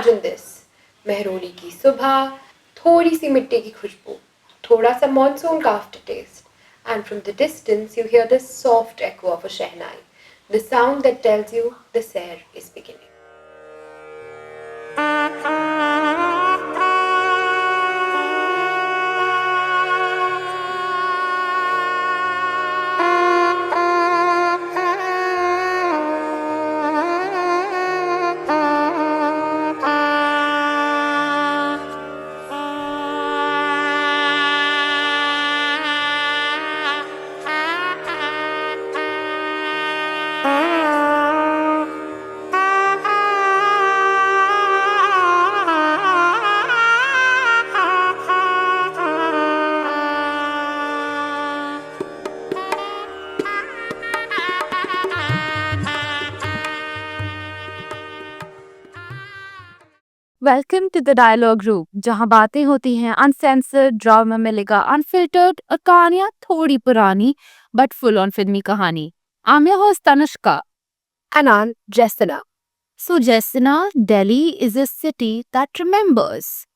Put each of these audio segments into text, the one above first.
imagine this. Mehrauli की सुबह, थोड़ी सी मिट्टी की खुशबू, थोड़ा सा monsoon का aftertaste, and from the distance you hear the soft echo of a shehnai, the sound that tells you the sair is beginning. Welcome to the dialogue group, जहां बातें होती हैं अनसेंसर्ड, ड्रामा मिलेगा अनफिल्टर्ड और कहानियां थोड़ी पुरानी बट फुल ऑन फिल्मी कहानी। I'm your host Tanushka. And I'm Jessina. So Jessina, Delhi is a city that remembers.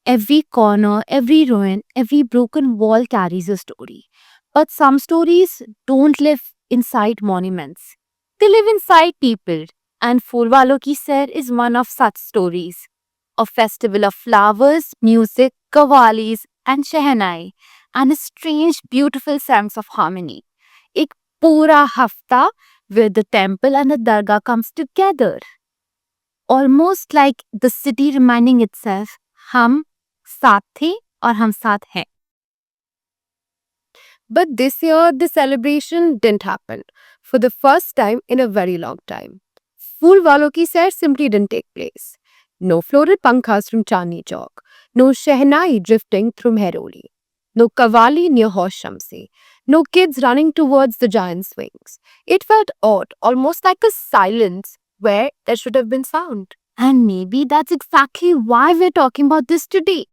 Every corner, every ruin, every broken wall carries a story. But some stories don't live inside monuments. They live inside people. And Phoolwalo Ki Sair is one of such stories. A festival of flowers, music, qawwalis and shehnai, and a strange, beautiful sense of harmony. एक पूरा हफ्ता where the temple and the dargah comes together. Almost like the city reminding itself, हम साथ थे और हम साथ हैं. But this year, the celebration didn't happen for the first time in a very long time. Phool Walon Ki Sair simply didn't take place. No floral pankhas from Chandni Chowk, no shehnai drifting through Mehroli, no qawwali near Haush Shamsi, no kids running towards the giant swings. It felt odd, almost like a silence where there should have been sound. And maybe that's exactly why we're talking about this today.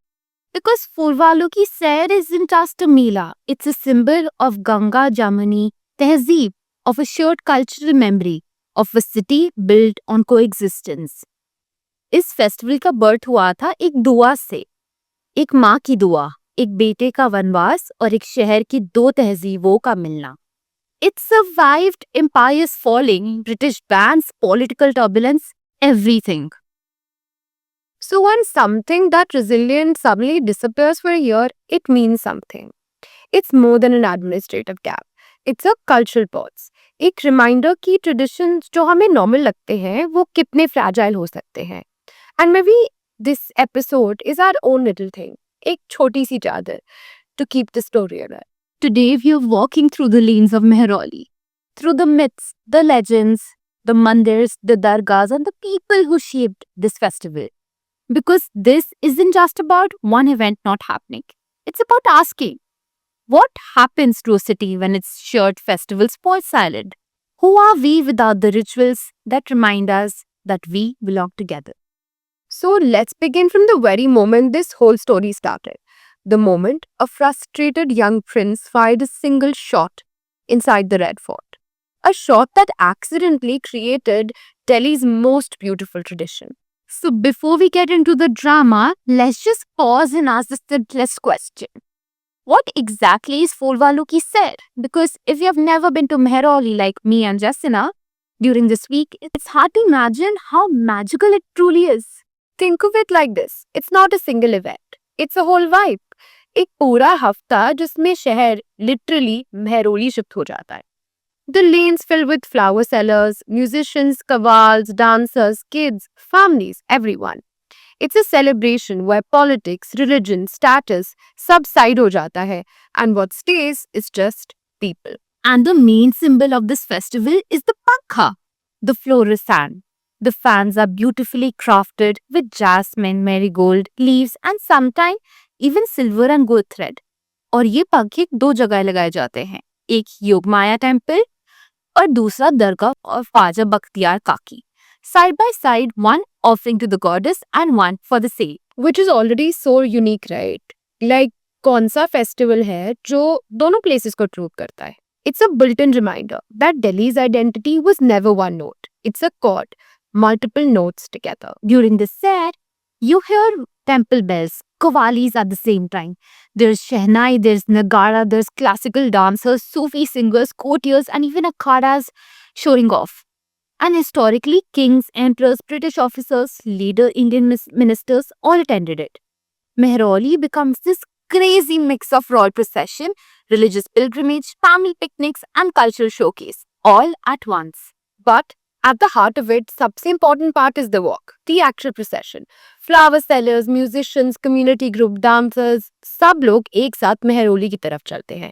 Because Phoolwalo Ki Sair isn't just a Mela, it's a symbol of Ganga Jamuni Tehzeeb, of a shared cultural memory, of a city built on coexistence. इस festival का birth हुआ था एक दुआ से, एक माँ की दुआ, एक बेटे का वनवास और एक शहर की दो तहजीबों का मिलना. It survived empires falling, British bans, political turbulence, everything. So when something that resilient suddenly disappears for a year, it means something. It's more than an administrative gap. It's a cultural pause. एक reminder कि traditions जो हमें normal लगते हैं वो कितने fragile हो सकते हैं. And maybe this episode is our own little thing. एक छोटी सी चादर to keep the story alive. Today we are walking through the lanes of Mehroli, through the myths, the legends, the mandirs, the dargahs and the people who shaped this festival. Because this isn't just about one event not happening. It's about asking, what happens to a city when its shared festivals fall silent? Who are we without the rituals that remind us that we belong together? So let's begin from the very moment this whole story started. The moment a frustrated young prince fired a single shot inside the Red Fort. A shot that accidentally created Delhi's most beautiful tradition. So before we get into the drama, let's just pause and ask the simplest question. What exactly is Phoolwalo Ki Sair? Because if you have never been to Mehroli like me and Jessina during this week, it's hard to imagine how magical it truly is. Think of it like this. It's not a single event. It's a whole vibe. एक पूरा हफ्ता जिसमें शहर literally Mehrauli shift हो जाता है. The lanes filled with flower sellers, musicians, qawwals, dancers, kids, families, everyone. It's a celebration where politics, religion, status सब side हो जाता है and what stays is just people. And the main symbol of this festival is the pankha, the floral fan. The fans are beautifully crafted with jasmine, marigold, leaves and sometimes even silver and gold thread. और ये पंखे दो जगह लगाए जाते हैं, एक Yogmaya temple और दूसरा दरगाह और ख्वाजा बख्तियार काकी. Side by side, one offering to the goddess and one for the saint. Which is already so unique, right? Like कौन सा फेस्टिवल है जो दोनों places को ट्रूथ करता है? It's a built-in reminder that Delhi's identity was never one note. It's a chord, multiple notes together. During the Sair, You hear temple bells, qawwalis at the same time. There's Shehnai, there's Nagara, there's classical dancers, Sufi singers, courtiers, and even akhadas showing off. And historically, kings, emperors, British officers, leader Indian ministers all attended it. Mehrauli becomes this crazy mix of royal procession, religious pilgrimage, family picnics, and cultural showcase, all at once. But at the heart of it, सबसे important part is the walk, the actual procession. Flower sellers, musicians, community group dancers, सब लोग एक साथ मेहरोली की तरफ चलते हैं,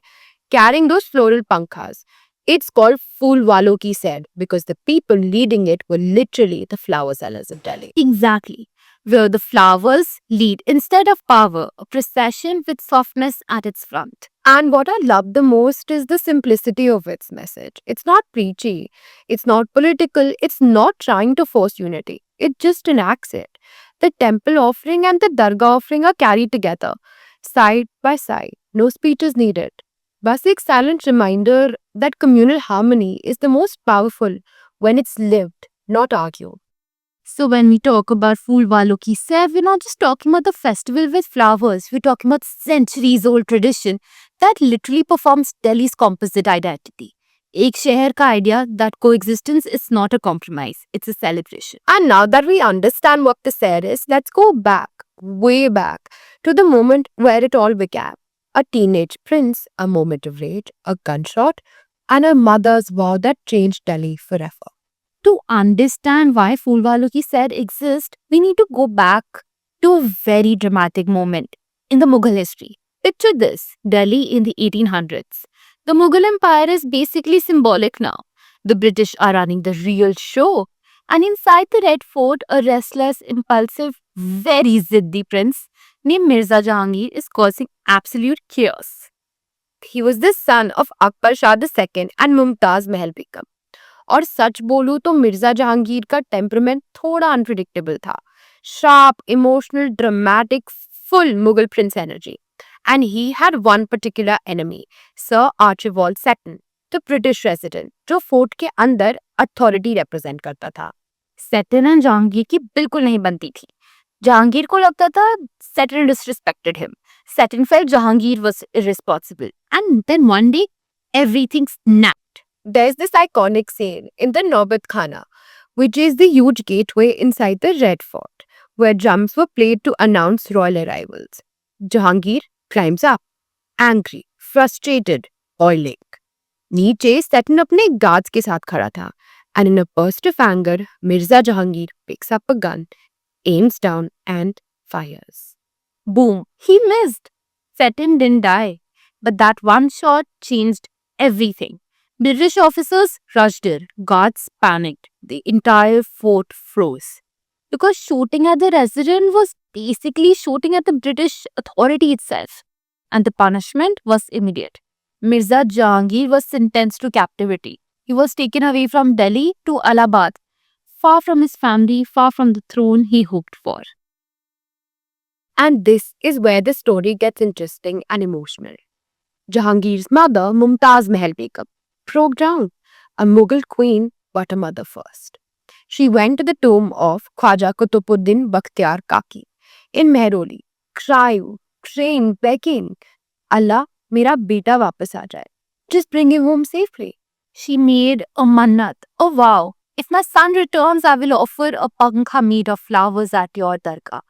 carrying those floral pankhas. It's called Fool Walo Ki Said because the people leading it were literally the flower sellers of Delhi. Exactly. Where the flowers lead instead of power, a procession with softness at its front. And what I love the most is the simplicity of its message. It's not preachy, it's not political, it's not trying to force unity. It just enacts it. The temple offering and the dargah offering are carried together, side by side. No speeches needed. बस एक silent reminder that communal harmony is the most powerful when it's lived, not argued. So when we talk about Fool Walo Ki Sair, we're not just talking about the festival with flowers. We're talking about centuries-old tradition that literally performs Delhi's composite identity. एक शहर का idea that coexistence is not a compromise, it's a celebration. And now that we understand what the Sair is, let's go back, way back, to the moment where it all began. A teenage prince, a moment of rage, a gunshot, and a mother's vow that changed Delhi forever. To understand why Fool Walo Ki Sair exists, we need to go back to a very dramatic moment in the Mughal history. Picture this, Delhi in the 1800s. The Mughal Empire is basically symbolic now. The British are running the real show. And inside the Red Fort, a restless, impulsive, very ziddy prince named Mirza Jahangir is causing absolute chaos. He was the son of Akbar Shah II and Mumtaz Mahal Begum. और सच बोलूं तो मिर्जा जहांगीर का temperament थोड़ा unpredictable था. Sharp, emotional, dramatic, full Mughal prince energy. And he had one particular enemy, Sir Archibald Seton, the British resident, जो fort के अंदर authority represent करता था. सेटन एंड जहांगीर की बिल्कुल नहीं बनती थी. जहांगीर को लगता था सेटन disrespected him. Seton felt Jahangir was irresponsible. And then one day, everything snapped. There's this iconic scene in the Naubat Khana, which is the huge gateway inside the Red Fort, where drums were played to announce royal arrivals. Jahangir climbs up, angry, frustrated, boiling. नीचे Seton अपने guards के साथ खड़ा था, and in a burst of anger, Mirza Jahangir picks up a gun, aims down, and fires. Boom! He missed. Seton didn't die, but that one shot changed everything. British officers rushed in. Guards panicked. The entire fort froze. Because shooting at the resident was basically shooting at the British authority itself. And the punishment was immediate. Mirza Jahangir was sentenced to captivity. He was taken away from Delhi to Allahabad, far from his family, far from the throne he hoped for. And this is where the story gets interesting and emotional. Jahangir's mother, Mumtaz Mahal Begum, broke down, a Mughal queen but a mother first. She went to the tomb of Khwaja Qutubuddin Bakhtiar Kaki in Mehrauli, crying, praying, begging, Allah, mera beta wapas aa jaye. Just bring him home safely. She made a mannat, a vow. If my son returns, I will offer a pankha made of flowers at your dargah.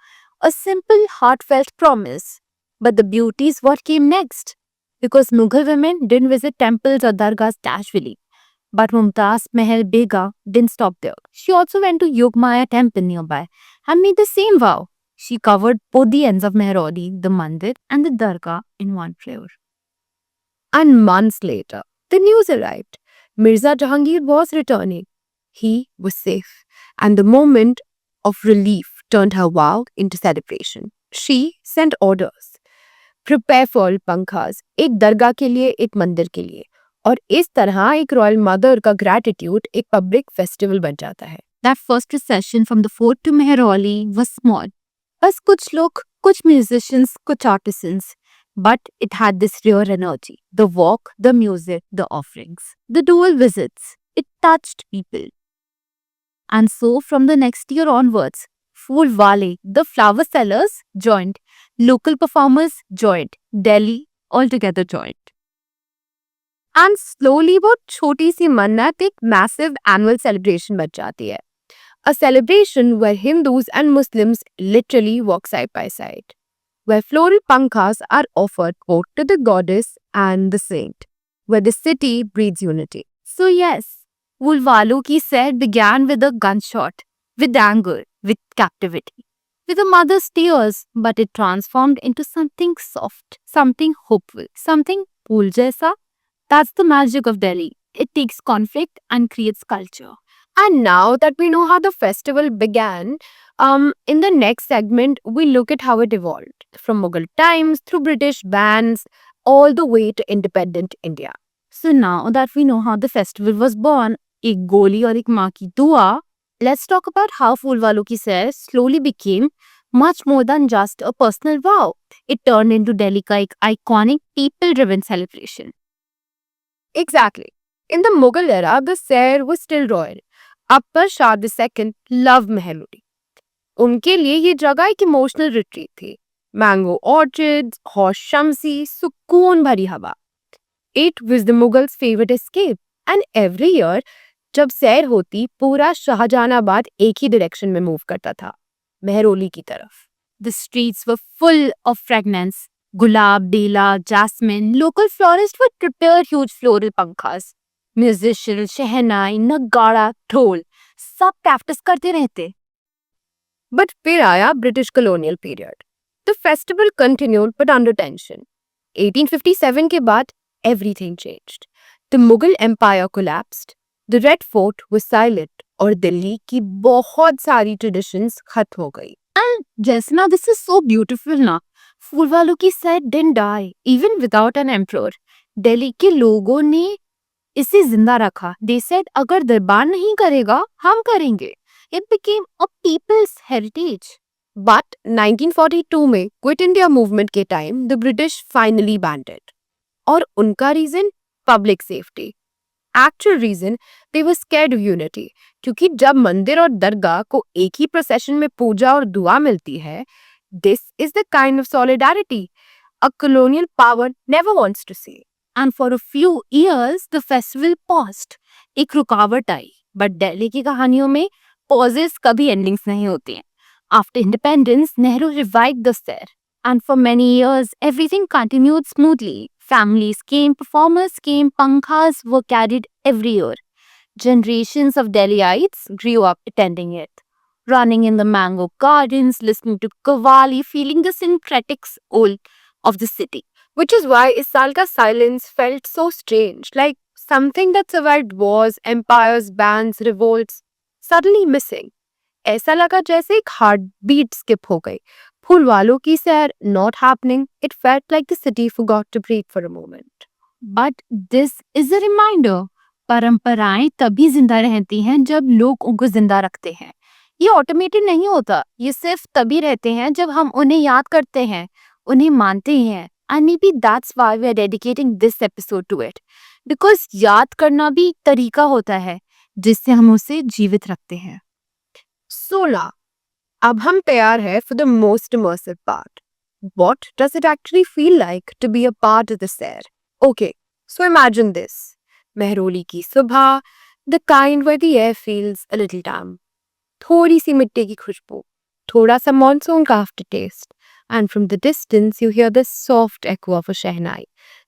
A simple, heartfelt promise. But the beauty is what came next. Because Mughal women didn't visit temples or dargahs casually. But Mumtaz Mahal Begum didn't stop there. She also went to Yogmaya temple nearby and made the same vow. She covered both the ends of Mehrauli, the mandir and the dargah in one prayer. And months later, the news arrived. Mirza Jahangir was returning. He was safe. And the moment of relief turned her vow into celebration. She sent orders. Prepare for all pankhas, एक दरगाह के लिए, एक मंदिर के लिए. और इस तरह एक रॉयल मदर का ग्रैटिट्यूड एक पब्लिक फेस्टिवल बन जाता है. That first procession from the fort to Mehrauli was small. बस कुछ लोग, कुछ musicians, कुछ artisans. But it had this rare energy. The walk, the music, the offerings. The dual visits. It touched people. And so from the next year onwards, Phoolwale, the flower sellers, joined. Local performers joined. Delhi altogether joined. And slowly वो छोटी सी मन्नत एक massive annual celebration बन जाती है. A celebration where Hindus and Muslims literally walk side by side, where floral pankhas are offered both to the goddess and the saint, where the city breeds unity. So yes, Phoolwalo ki said began with a gunshot, with anger, with captivity, with a mother's tears, but it transformed into something soft, something hopeful, something pool jaisa. That's the magic of Delhi. It takes conflict and creates culture. And now that we know how the festival began, in the next segment, we look at how it evolved from Mughal times through British bans all the way to independent India. So now that we know how the festival was born, एक गोली और एक माँ की दुआ, let's talk about how Phoolwalo ki Sair slowly became much more than just a personal vow. It turned into Delhi ka ek iconic people-driven celebration. Exactly. In the Mughal era, the Sair was still royal. Akbar Shah II loved Meheruli. उनके लिए ये जगह एक emotional retreat थी. Mango orchids, हौश Shamsi, सुकून भरी हवा. It was the Mughals' favorite escape. And every year, जब सैर होती, पूरा शाहजहानाबाद एक ही डायरेक्शन में मूव करता था, मेहरौली की तरफ. The streets were full of fragrance. Gulab, Dela, jasmine. Local florists would prepare huge floral pankhas. Musicians, shehnai, nagara, dhol. सब practice करते रहते. But फिर आया British colonial period. The festival continued but under tension. 1857 के बाद everything changed. The Mughal Empire collapsed. The Red Fort was silent और दिल्ली की बहुत सारी traditions खत्म हो गई. And Jasna, this is so beautiful ना. Phoolwalo ki Sair didn't die even without an emperor. Delhi के लोगों ने इसे जिंदा रखा. They said अगर दरबार नहीं करेगा, हम करेंगे. It became a people's heritage. But 1942 में Quit India movement के time the British finally banned it. और उनका reason public safety. Actual reason they were scared of unity. क्योंकि जब मंदिर और दरगाह को एक ही procession में पूजा और दुआ मिलती है, this is the kind of solidarity a colonial power never wants to see. And for a few years, the festival paused. एक रुकावट आई. But Delhi की कहानियों में pauses कभी endings नहीं होती हैं. After independence, Nehru revived the Sair. And for many years, everything continued smoothly. Families came, performers came, pankhas were carried every year. Generations of Delhiites grew up attending it, running in the mango gardens, listening to Qawwali, feeling the syncretic soul of the city. Which is why इस साल का silence felt so strange, like something that survived wars, empires, bans, revolts, suddenly missing. ऐसा लगा जैसे एक heartbeat skip हो गई. Phoolwalo ki Sair not happening, it felt like the city forgot to breathe for a moment. But this is a reminder. परंपराएं तभी जिंदा रहती हैं जब लोग उनको जिंदा रखते हैं. ये ऑटोमेटेड नहीं होता. ये सिर्फ तभी रहते हैं जब हम उन्हें याद करते हैं, उन्हें मानते हैं. And maybe that's why we are dedicating this episode to it. Because याद करना भी एक तरीका होता है जिससे हम उसे जीवित रखते हैं. 16. अब हम तैयार हैं for the most immersive part. What does it actually feel like to be a part of the Sair? Okay, so imagine this. Mehroli ki subha, the kind where the air feels a little damp. थोड़ी सी मिट्टी की खुशबू, थोड़ा सा monsoon का aftertaste. And from the distance you hear the soft echo of a shehnai,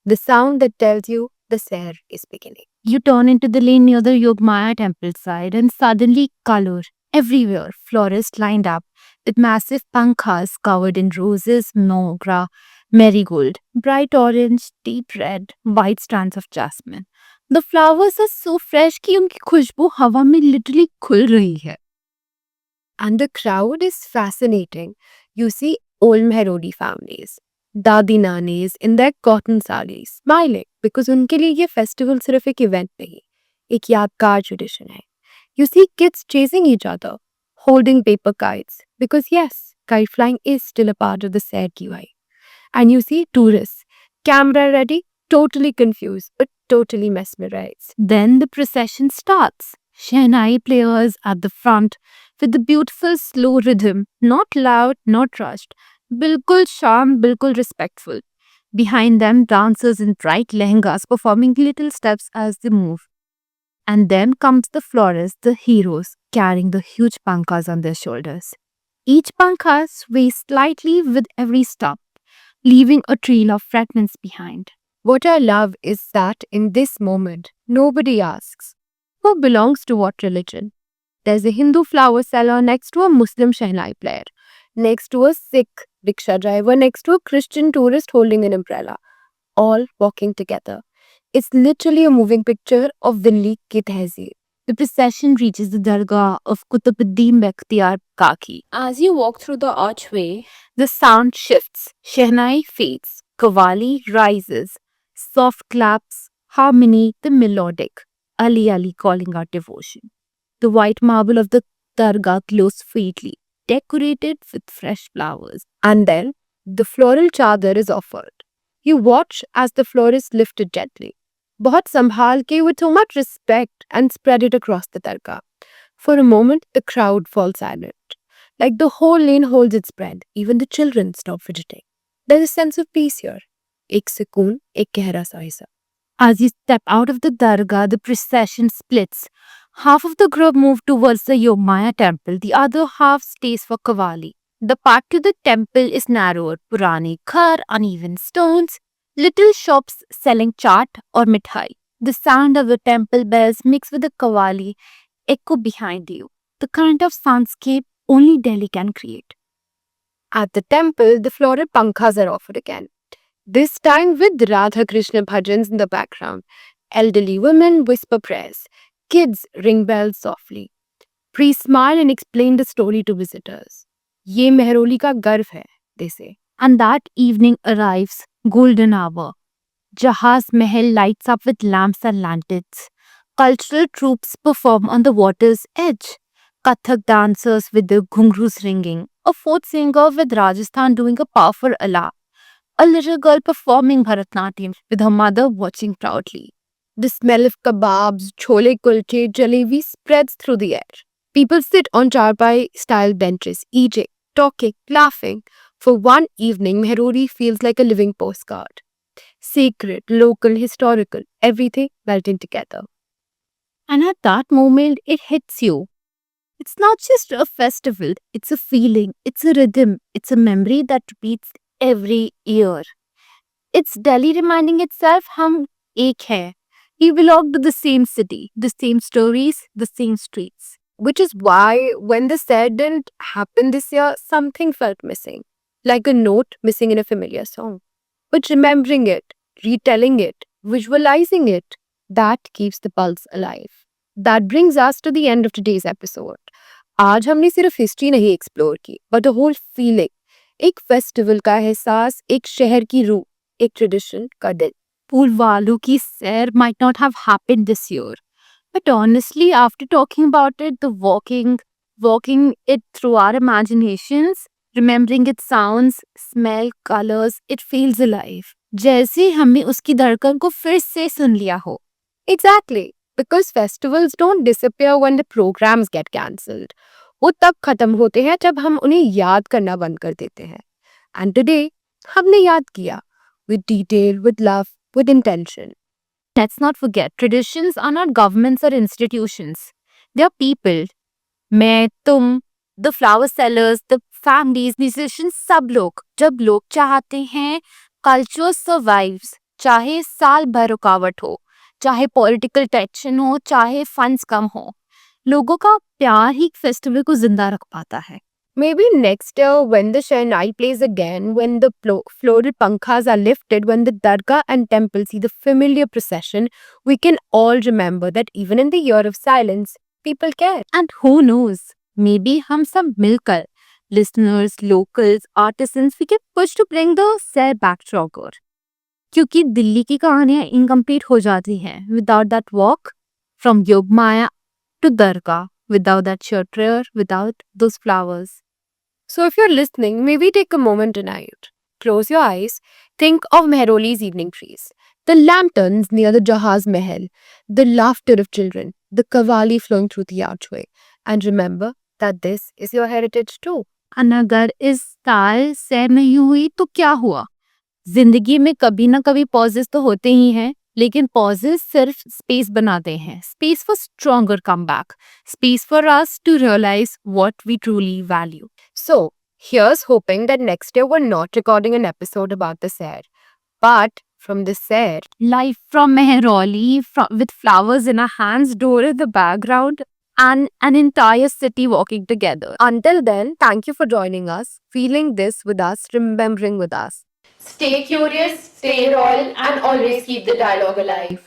the sound that tells you the Sair is beginning. You turn into the lane near the Yogmaya temple side and suddenly color. Everywhere, florists lined up with massive pankhas covered in roses, mogra, marigold, bright orange, deep red, white strands of jasmine. The flowers are so fresh कि उनकी खुशबू हवा में literally खुल रही है. And the crowd is fascinating. You see old Meheroli families, दादी nannies in their cotton sarees, smiling because उनके लिए ये festival सिर्फ एक event नहीं, एक यादगार tradition है. You see kids chasing each other, holding paper kites, because yes, kite flying is still a part of the Sair ki vibe. And you see tourists, camera ready, totally confused, but totally mesmerized. Then the procession starts. Shehnai players at the front, with the beautiful slow rhythm, not loud, not rushed. Bilkul sharp, bilkul respectful. Behind them, dancers in bright lehengas performing little steps as they move. And then comes the florists, the heroes, carrying the huge pankas on their shoulders. Each panka sways slightly with every step, leaving a trail of fragrance behind. What I love is that in this moment, nobody asks, who belongs to what religion? There's a Hindu flower seller next to a Muslim Shehnai player, next to a Sikh rickshaw driver, next to a Christian tourist holding an umbrella, all walking together. It's literally a moving picture of Delhi ki tehzeeb. The procession reaches the Dargah of Qutbuddin Bakhtiar Kaki. As you walk through the archway, the sound shifts. Shehnai fades. Qawwali rises. Soft claps, harmony, the melodic. Ali Ali calling out devotion. The white marble of the Dargah glows faintly, decorated with fresh flowers. And then the floral chadar is offered. You watch as the florist lift it gently, बहुत संभाल के with so much respect, and spread it across the dargah. For a moment, the crowd falls silent. Like the whole lane holds its breath. Even the children stop fidgeting. There's a sense of peace here. एक सुकून, एक गहरा सा हिस्सा. As you step out of the Dargah, the procession splits. Half of the group move towards the Yogmaya temple, the other half stays for Qawwali. The path to the temple is narrower, Purani ghar, uneven stones, little shops selling chaat or mithai. The sound of the temple bells mixed with the Qawwali echo behind you. The kind of soundscape only Delhi can create. At the temple, the floral pankhas are offered again. This time with Radha Krishna bhajans in the background. Elderly women whisper prayers. Kids ring bells softly. Priests smile and explain the story to visitors. ये मेहरोली का गर्व है, they say. And that evening arrives, golden hour. Jahaz Mahal lights up with lamps and lanterns. Cultural troops perform on the water's edge. Kathak dancers with their ghungroos ringing. A folk singer with Rajasthan doing a powerful ala. A little girl performing Bharatnatyam with her mother watching proudly. The smell of kebabs, chole kulche, jalebi spreads through the air. People sit on charpai-style benches, eating, talking, laughing. For one evening, Mehrori feels like a living postcard. Sacred, local, historical, everything melting together. And at that moment, it hits you. It's not just a festival, it's a feeling, it's a rhythm, it's a memory that repeats every year. It's Delhi reminding itself, hum ek hai. We belong to the same city, the same stories, the same streets. Which is why, when the said didn't happen this year, something felt missing. Like a note missing in a familiar song. But remembering it, retelling it, visualizing it, that keeps the pulse alive. That brings us to the end of today's episode. आज हमने सिर्फ history नहीं explore की, but a whole feeling. एक festival का एहसास, एक शहर की रूह, एक ट्रेडिशन का दिल. Poolwalu ki sair might not have happened this year. But honestly, after talking about it, the walking it through our imaginations, remembering its sounds, smell, colors, it feels alive. जैसे हमने उसकी धड़कन को फिर से सुन लिया हो. Exactly. Because festivals don't disappear when the programs get cancelled. वो तब खत्म होते हैं जब हम उन्हें याद करना बंद कर देते हैं. And today, हमने याद किया. With detail, with love, with intention. Let's not forget, traditions are not governments or institutions. They are people. मैं, तुम, the flower sellers, the families, musicians, सब लोग. जब लोग चाहते हैं, culture survives. चाहे साल भर रुकावट हो, चाहे पॉलिटिकल टेंशन हो, चाहे फंड्स कम हो, लोगों का प्यार ही फेस्टिवल को जिंदा रख पाता है. Maybe next year, when the Shehnai plays again, when the floral pankhas are lifted, when the dargah and temple see the familiar procession, we can all remember that even in the year of silence, people care. And who knows, maybe हम सब मिलकर, listeners, locals, artisans, we can push to bring the sair back stronger. क्योंकि दिल्ली की कहानियां incomplete हो जाती हैं without that walk from Yogmaya to Dargah, without that church prayer, without those flowers. So if you're listening, maybe take a moment tonight. Close your eyes. Think of Mehroli's evening trees, the lanterns near the Jahaz Mahal, the laughter of children, the Qawwali flowing through the archway. And remember, that this is your heritage too. और अगर इस ताल सैर नहीं हुई तो क्या हुआ? जिंदगी में कभी ना कभी पॉजेस तो होते ही हैं, लेकिन पॉजेस सिर्फ स्पेस बनाते हैं. Space for stronger come back, space for us to realise what we truly value. So, here's hoping that next year we're not recording an episode about the Sair, but from the Sair, Life from Mehrauli, with flowers in our hands, door in the background, and an entire city walking together. until then, thank you for joining us, feeling this with us, remembering with us. Stay curious, stay royal, and always keep the dialogue alive.